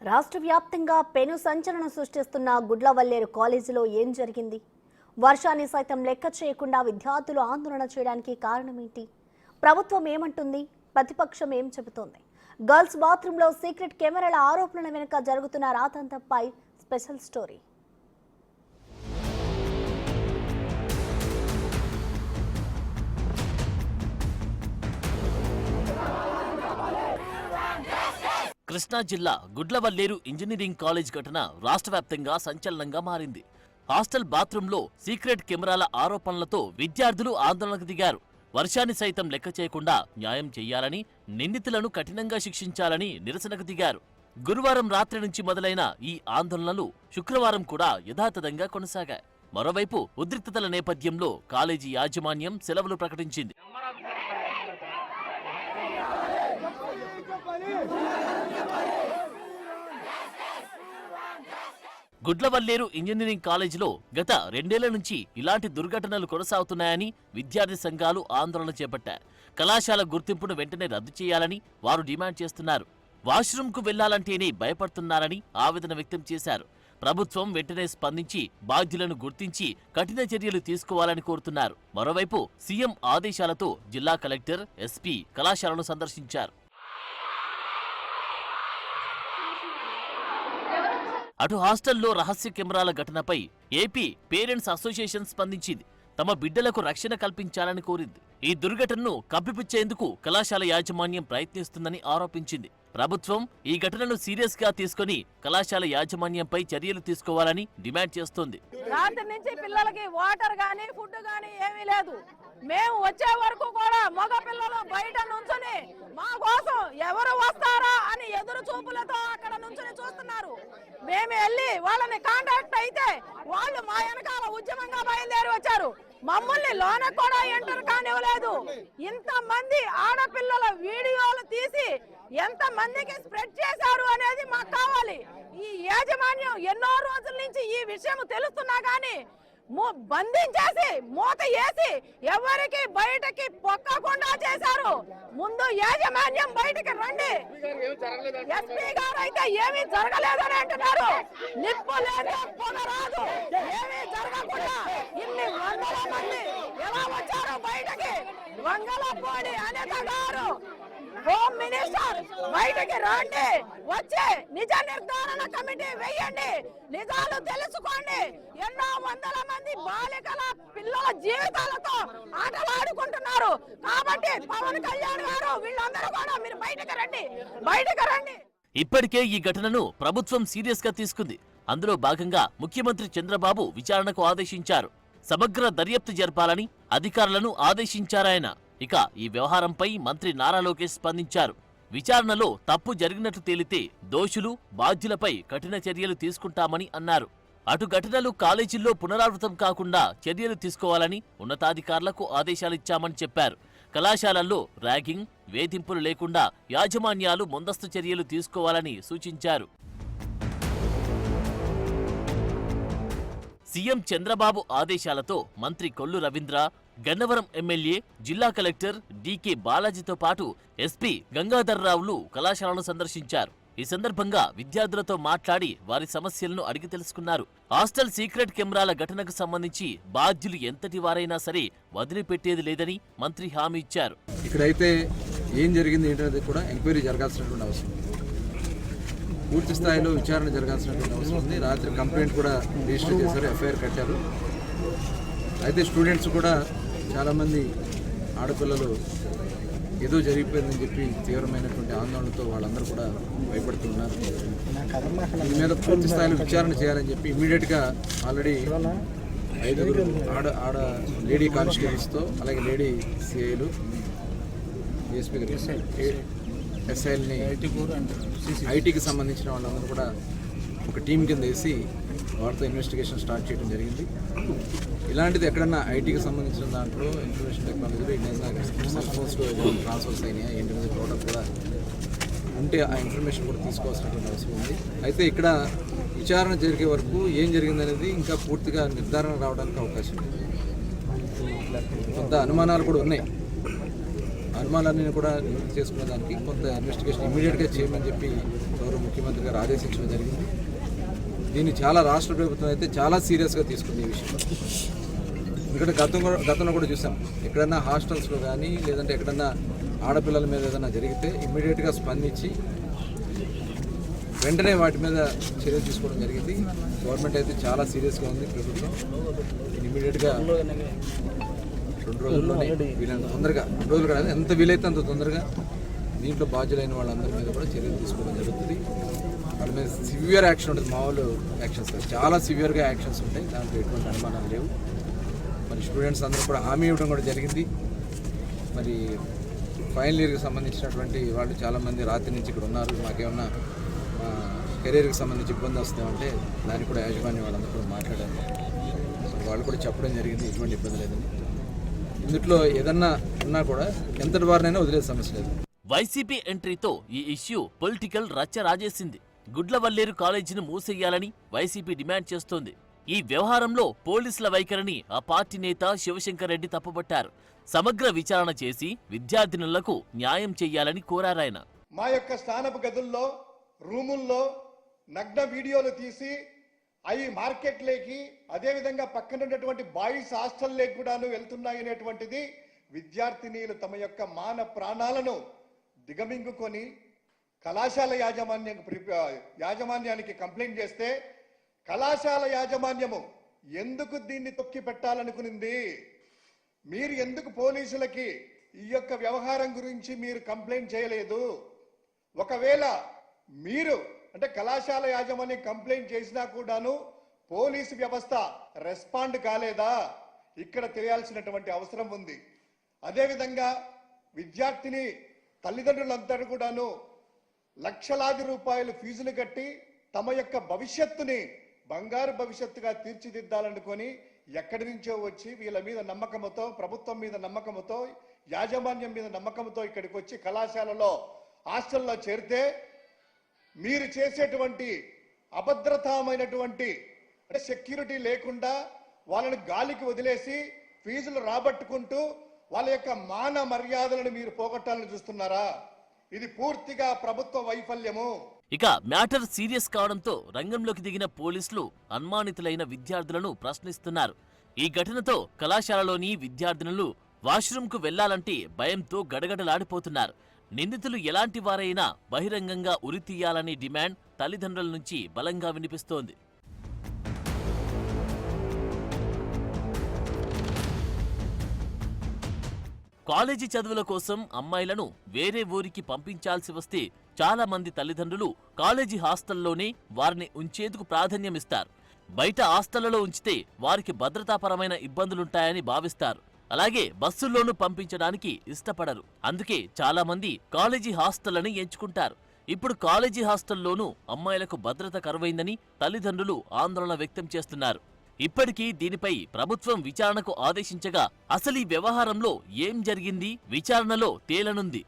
రాష్ట్ర వ్యాప్తంగా పెను సంచలనం సృష్టిస్తున్న గుడ్లవల్లేరు కాలేజీలో ఏం జరిగింది? వర్షాన్ని సైతం లెక్క చేయకుండా విద్యార్థులు ఆందోళన చేయడానికి కారణమేంటి? ప్రభుత్వం ఏమంటుంది? ప్రతిపక్షం ఏం చెబుతోంది? గర్ల్స్ బాత్రూంలో సీక్రెట్ కెమెరాల ఆరోపణల వెనుక జరుగుతున్న రాతంతంపై స్పెషల్ స్టోరీ. కృష్ణా జిల్లా గుడ్లవల్లేరు ఇంజనీరింగ్ కాలేజ్ ఘటన రాష్ట్ర వ్యాప్తంగా సంచలనంగా మారింది. హాస్టల్ బాత్రూంలో సీక్రెట్ కెమెరాల ఆరోపణలతో విద్యార్థులు ఆందోళనకు దిగారు. వర్షాన్ని సైతం లెక్క చేయకుండా న్యాయం చేయాలని, నిందితులను కఠినంగా శిక్షించాలని నిరసనకు దిగారు. గురువారం రాత్రి నుంచి మొదలైన ఈ ఆందోళనలు శుక్రవారం కూడా యథాతథంగా కొనసాగాయి. మరోవైపు ఉద్రిక్తతల నేపథ్యంలో కాలేజీ యాజమాన్యం సెలవులు ప్రకటించింది. గుడ్లవల్లేరు ఇంజనీరింగ్ కాలేజీలో గత 2 ఏళ్ల నుంచి ఇలాంటి దుర్ఘటనలు కొనసాగుతున్నాయని విద్యార్థి సంఘాలు ఆందోళన చేపట్టారు. కళాశాల గుర్తింపును వెంటనే రద్దు చేయాలని వారు డిమాండ్ చేస్తున్నారు. వాష్రూమ్కు వెళ్లాలంటేనే భయపడుతున్నారని ఆవేదన వ్యక్తం చేశారు. ప్రభుత్వం వెంటనే స్పందించి బాధ్యులను గుర్తించి కఠిన చర్యలు తీసుకోవాలని కోరుతున్నారు. మరోవైపు సీఎం ఆదేశాలతో జిల్లా కలెక్టర్, ఎస్పీ కళాశాలను సందర్శించారు. అటు హాస్టల్లో రహస్య కెమెరాల ఘటనపై ఏపీ పేరెంట్స్ అసోసియేషన్ స్పందించింది. తమ బిడ్డలకు రక్షణ కల్పించాలని కోరింది. ఈ దుర్ఘటనను కప్పిపుచ్చేందుకు కళాశాల యాజమాన్యం ప్రయత్నిస్తుందని ఆరోపించింది. ప్రభుత్వం ఈ ఘటనను సీరియస్ గా తీసుకుని కళాశాల యాజమాన్యంపై చర్యలు తీసుకోవాలని డిమాండ్ చేస్తోంది. రాత్రి నుంచి పిల్లలకి వాటర్ గానీ ఫుడ్ గానీ ఏమీ లేదు. మేము వచ్చే వరకు కూడా మగ పిల్లలు బయట నుంచుని మా కోసం ఎవరు వస్తారా అని ఎదురు చూపులతో అక్కడ నుంచుని చూస్తున్నారు. మేము వెళ్ళి వాళ్ళని కాంటాక్ట్ అయితే వాళ్ళు మా వెనకాల ఉద్యమంగా బయలుదేరి వచ్చారు. మమ్మల్ని లోన కూడా ఎంటర్ కానివ్వలేదు. ఇంతమంది ఆడపిల్లల వీడియోలు తీసి ఎంత మందికి స్ప్రెడ్ చేశారు అనేది మాకు కావాలి. ఈ యాజమాన్యం ఎన్నో రోజుల నుంచి ఈ విషయం తెలుస్తున్నా గానీ బంధించేసి మూత వేసి ఎవరికి బయటకి పొక్కకుండా చేశారు. ముందు యాజమాన్యం బయటకి రండి. ఎస్పీ గారు అయితే ఏమీ జరగలేదని అంటున్నారు. నిప్పు లేదు, పొగ రాదు, ఏమీ జరగకుండా ఇన్ని వందల మంది ఎలా వచ్చారు బయటకి? వంగలపూడి అనిత గారు, హోమ్ మినిస్టర్ బయటకి రండి, వచ్చి నిజ నిర్ధారణ కమిటీ వేయండి, నిజాలు తెలుసుకోండి. ఎన్నో వందల మంది బాలికల పిల్లల జీవితాలతో ఆటలాడుకుంటున్నారు. కాబట్టి పవన్ కళ్యాణ్ గారు వీళ్ళందరూ కూడా మీరు బయటకు రండి, బయటకు రండి. ఇప్పటికే ఈ ఘటనను ప్రభుత్వం సీరియస్ గా తీసుకుంది. అందులో భాగంగా ముఖ్యమంత్రి చంద్రబాబు విచారణకు ఆదేశించారు. సమగ్ర దర్యాప్తు జరపాలని అధికారులను ఆదేశించారాయన. ఇక ఈ వ్యవహారంపై మంత్రి నారా లోకేష్ స్పందించారు. విచారణలో తప్పు జరిగినట్లు తేలితే దోషులు, బాధ్యులపై కఠిన చర్యలు తీసుకుంటామని అన్నారు. అటు ఘటనలు కాలేజీల్లో పునరావృతం కాకుండా చర్యలు తీసుకోవాలని ఉన్నతాధికారులకు ఆదేశాలిచ్చామని చెప్పారు. కళాశాలల్లో ర్యాగింగ్, వేధింపులు లేకుండా యాజమాన్యాలు ముందస్తు చర్యలు తీసుకోవాలని సూచించారు. సీఎం చంద్రబాబు ఆదేశాలతో మంత్రి కొల్లు రవీంద్ర, గన్నవరం ఎమ్మెల్యే, జిల్లా కలెక్టర్ డీకే బాలాజీతో పాటు ఎస్పీ గంగాధర్రావులు కళాశాలను సందర్శించారు. ఈ సందర్భంగా విద్యార్థులతో మాట్లాడి వారి సమస్యలను అడిగి తెలుసుకున్నారు. హాస్టల్ సీక్రెట్ కెమెరాల ఘటనకు సంబంధించి బాధ్యులు ఎంతటి వారైనా సరే వదిలిపెట్టేది లేదని మంత్రి హామీ ఇచ్చారు. ఇక్కడైతే ఏం జరిగింది ఏంటనేది కూడా ఎంక్వైరీ జరగాల్సినటువంటి అవసరం, పూర్తి స్థాయిలో విచారణ జరగాల్సినటువంటి అవసరం ఉంది. రాత్రి కంప్లైంట్ కూడా రిజిస్టర్ చేశారు, ఎఫ్ఐఆర్ కట్టారు. అయితే స్టూడెంట్స్ కూడా చాలామంది ఆడపిల్లలు ఏదో జరిగిపోయిందని చెప్పి తీవ్రమైనటువంటి ఆందోళనతో వాళ్ళందరూ కూడా భయపడుతున్నారు. దీని మీద పూర్తి స్థాయిలో విచారణ చేయాలని చెప్పి ఇమీడియట్గా ఆల్రెడీ 5 ఆడ లేడీ కానిస్టేబుల్స్తో, అలాగే లేడీ సిఐలు, డిఎస్పీ ఎస్ఐల్ని, ఐటీకి సంబంధించిన వాళ్ళందరూ కూడా ఒక టీం కింద వేసి వారితో ఇన్వెస్టిగేషన్ స్టార్ట్ చేయడం జరిగింది. ఇలాంటిది ఎక్కడన్నా ఐటీకి సంబంధించిన దాంట్లో ఇన్ఫర్మేషన్ టెక్నాలజీలో ఏదైనా సెల్ ఫోన్స్లో ఏదైనా ట్రాన్స్ఫర్స్ అయినాయా ఏంటి అనేది ప్రోడక్ట్ కూడా ఉంటే ఆ ఇన్ఫర్మేషన్ కూడా తీసుకోవాల్సినటువంటి అవసరం ఉంది. అయితే ఇక్కడ విచారణ జరిగే వరకు ఏం జరిగిందనేది ఇంకా పూర్తిగా నిర్ధారణ రావడానికి అవకాశం ఉంది. కొంత అనుమానాలు కూడా ఉన్నాయి. అనుమానాన్ని కూడా నివృత్తి చేసుకునే దానికి కొంత ఇన్వెస్టిగేషన్ ఇమీడియట్గా చేయమని చెప్పి గౌరవ ముఖ్యమంత్రి గారు ఆదేశించడం జరిగింది. దీన్ని చాలా రాష్ట్ర ప్రభుత్వం అయితే చాలా సీరియస్గా తీసుకుంది ఈ విషయంలో. ఎందుకంటే గతంలో కూడా చూసాం, ఎక్కడన్నా హాస్టల్స్లో కానీ లేదంటే ఎక్కడన్నా ఆడపిల్లల మీద ఏదైనా జరిగితే ఇమ్మీడియట్గా స్పందించి వెంటనే వాటి మీద చర్యలు తీసుకోవడం జరిగింది. గవర్నమెంట్ అయితే చాలా సీరియస్గా ఉంది ప్రభుత్వం. ఇమ్మీడియట్గా 2 రోజుల్లోనే వీలైనంత తొందరగా, 2 రోజులు కాదు, ఎంత వీలైతే అంత తొందరగా దీంట్లో బాధ్యులైన వాళ్ళందరి మీద కూడా చర్యలు తీసుకోవడం జరుగుతుంది. వాళ్ళ మీద సివియర్ యాక్షన్ ఉంటుంది, మామూలు యాక్షన్స్ కాదు, చాలా సివియర్గా యాక్షన్స్ ఉంటాయి. దాంట్లో ఎటువంటి అనుమానాలు లేవు. మరి స్టూడెంట్స్ అందరూ కూడా హామీ ఇవ్వడం కూడా జరిగింది. మరి ఫైనల్ ఇయర్కి సంబంధించినటువంటి వాళ్ళు చాలామంది రాత్రి నుంచి ఇక్కడ ఉన్నారు, మాకేమన్నా కెరీర్కి సంబంధించి ఇబ్బంది వస్తామంటే దానికి కూడా యాజమాన్యం వాళ్ళందరూ కూడా మాట్లాడారు. వాళ్ళు కూడా చెప్పడం జరిగింది ఎటువంటి ఇబ్బంది లేదని. ఇందులో ఏదన్నా ఉన్నా కూడా ఎంతటి వారినైనా వదిలే సమస్య లేదు. వైసీపీ ఎంట్రీతో ఈ ఇష్యూ పొలిటికల్ రచ్చ రాజేసింది. గుడ్లవల్లేరు కాలేజీని మూసేయాలని వైసీపీ డిమాండ్ చేస్తోంది. ఈ వ్యవహారంలో పోలీసుల వైఖరిని ఆ పార్టీ నేత శివశంకర్ రెడ్డి తప్పుపట్టారు. సమగ్ర విచారణ చేసి విద్యార్థినులకు న్యాయం చెయ్యాలని కోరారాయన. మా యొక్క స్నానపు గదుల్లో, రూముల్లో నగ్న వీడియోలు తీసి అవి మార్కెట్లోకి, అదేవిధంగా పక్కన ఉన్నటువంటి బాయ్స్ హాస్టల్లోకి కూడాను వెళ్తున్నాయనేటువంటిది విద్యార్థినీలు తమ యొక్క మాన ప్రాణాలను దిగమింగుకొని కళాశాల యాజమాన్యానికి కంప్లైంట్ చేస్తే కళాశాల యాజమాన్యము ఎందుకు దీన్ని తొక్కి పెట్టాలనుకునింది? మీరు ఎందుకు పోలీసులకి ఈ యొక్క వ్యవహారం గురించి మీరు కంప్లైంట్ చేయలేదు? ఒకవేళ మీరు అంటే కళాశాల యాజమాన్యం కంప్లైంట్ చేసినా కూడాను పోలీసు వ్యవస్థ రెస్పాండ్ కాలేదా? ఇక్కడ తెలియాల్సినటువంటి అవసరం ఉంది. అదేవిధంగా విద్యార్థిని తల్లిదండ్రులందరూ కూడాను లక్షలాది రూపాయలు ఫీజులు కట్టి తమ యొక్క భవిష్యత్తుని బంగారు భవిష్యత్తుగా తీర్చిదిద్దాలనుకొని ఎక్కడి నుంచో వచ్చి వీళ్ళ మీద నమ్మకంతో, ప్రభుత్వం మీద నమ్మకంతో, యాజమాన్యం మీద నమ్మకంతో ఇక్కడికి వచ్చి కళాశాలలో హాస్టల్లో చేరితే మీరు చేసేటువంటి అభద్రతామైనటువంటి సెక్యూరిటీ లేకుండా వాళ్ళని గాలికి వదిలేసి ఫీజులు రాబట్టుకుంటూ వాళ్ళ యొక్క మాన మర్యాదలను మీరు పోగొట్టాలని చూస్తున్నారా? ఇది పూర్తిగా ప్రభుత్వ వైఫల్యము. ఇక మ్యాటర్ సీరియస్ కావడంతో రంగంలోకి దిగిన పోలీసులు అనుమానితులైన విద్యార్థులను ప్రశ్నిస్తున్నారు. ఈ ఘటనతో కళాశాలలోని విద్యార్థినులు వాష్రూంకు వెళ్లాలంటే భయంతో గడగడలాడిపోతున్నారు. నిందితులు ఎలాంటి వారైనా బహిరంగంగా ఉరితీయాలనే డిమాండ్ తల్లిదండ్రుల నుంచి బలంగా వినిపిస్తోంది. కాలేజీ చదువుల కోసం అమ్మాయిలను వేరే ఊరికి పంపించాల్సి వస్తే చాలా మంది తల్లిదండ్రులు కాలేజీ హాస్టల్లోనే వారిని ఉంచేందుకు ప్రాధాన్యమిస్తారు. బయట హాస్టళ్లలో ఉంచితే వారికి భద్రతాపరమైన ఇబ్బందులుంటాయని భావిస్తారు. అలాగే బస్సుల్లోనూ పంపించడానికి ఇష్టపడరు. అందుకే చాలా మంది కాలేజీ హాస్టళ్లని ఎంచుకుంటారు. ఇప్పుడు కాలేజీ హాస్టల్లోనూ అమ్మాయిలకు భద్రత కరువైందని తల్లిదండ్రులు ఆందోళన వ్యక్తం చేస్తున్నారు. ఇప్పటికీ దీనిపై ప్రభుత్వం విచారణకు ఆదేశించగా అసలు ఈ వ్యవహారంలో ఏం జరిగింది విచారణలో తేలనుంది.